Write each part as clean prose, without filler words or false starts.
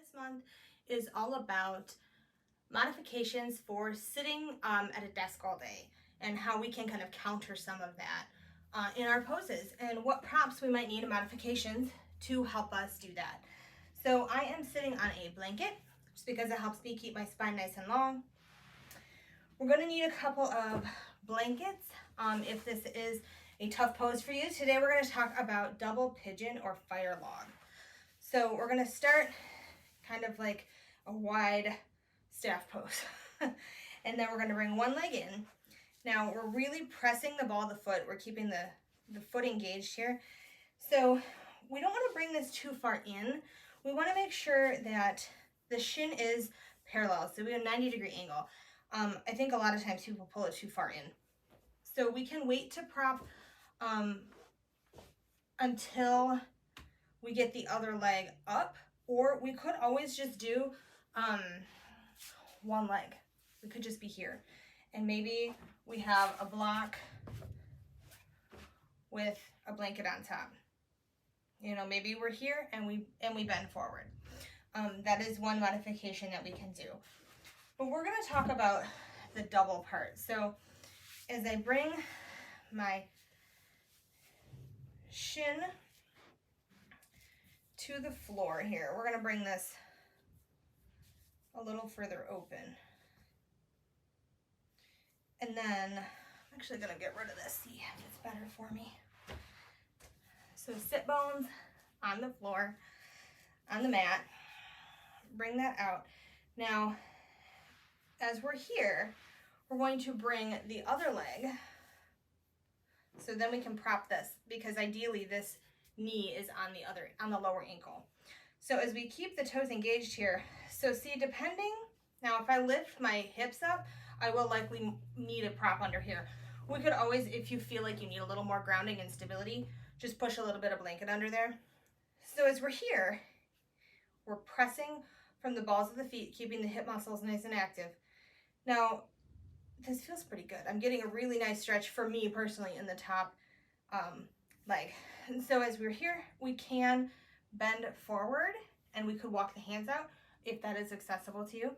this month is all about modifications for sitting at a desk all day and how we can kind of counter some of that in our poses and what props we might need modifications to help us do that. So I am sitting on a blanket just because it helps me keep my spine nice and long. We're going to need a couple of blankets if this is a tough pose for you. Today we're going to talk about double pigeon or fire log. So we're going to start kind of like a wide staff pose. And then we're going to bring one leg in. Now we're really pressing the ball of the foot. We're keeping the foot engaged here. So we don't want to bring this too far in. We want to make sure that the shin is parallel. So we have a 90-degree angle. I think a lot of times people pull it too far in. So we can wait to prop until we get the other leg up, or we could always just do one leg. We could just be here. And maybe we have a block with a blanket on top. You know, maybe we're here and we bend forward. That is one modification that we can do. But we're going to talk about the double part. So as I bring my shin to the floor here, we're going to bring this a little further open. And then I'm actually going to get rid of this, see if it's better for me. So sit bones on the floor, on the mat, bring that out. Now, as we're here, we're going to bring the other leg, so then we can prop this, because ideally this knee is on the lower ankle. So as we keep the toes engaged here, so see, depending, now if I lift my hips up, I will likely need a prop under here. We could always, if you feel like you need a little more grounding and stability, just push a little bit of blanket under there. So as we're here, we're pressing from the balls of the feet, keeping the hip muscles nice and active. Now, this feels pretty good. I'm getting a really nice stretch for me personally in the top leg. And so as we're here, we can bend forward and we could walk the hands out if that is accessible to you.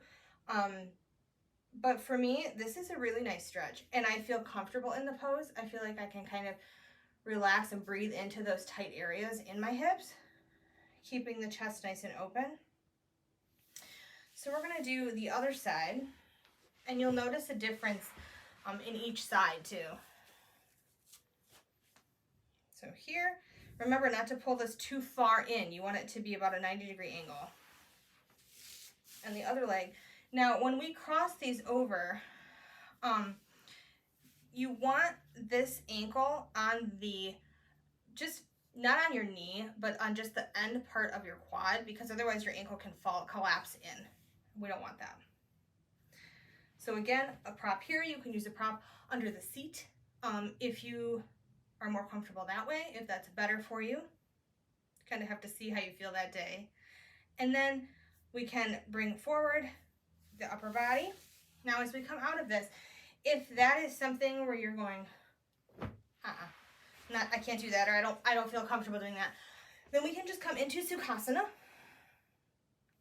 But for me, this is a really nice stretch and I feel comfortable in the pose. I feel like I can kind of relax and breathe into those tight areas in my hips, keeping the chest nice and open. So we're going to do the other side, and you'll notice a difference in each side too. So here, remember not to pull this too far in. You want it to be about a 90-degree angle. And the other leg. Now, when we cross these over, you want this ankle on the, just not on your knee, but on just the end part of your quad, because otherwise your ankle can collapse in. We don't want that. So again, a prop here, you can use a prop under the seat if you are more comfortable that way, if that's better for you. Kind of have to see how you feel that day. And then we can bring forward the upper body. Now as we come out of this, if that is something where you're going, I can't do that, or I don't feel comfortable doing that, then we can just come into Sukhasana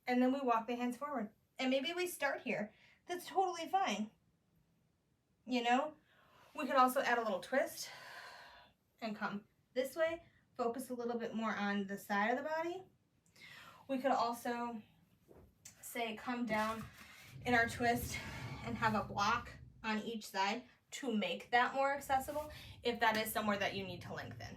and then we walk the hands forward. And maybe we start here. That's totally fine. You know, we could also add a little twist and come this way, focus a little bit more on the side of the body. We could also say come down in our twist and have a block on each side to make that more accessible if that is somewhere that you need to lengthen.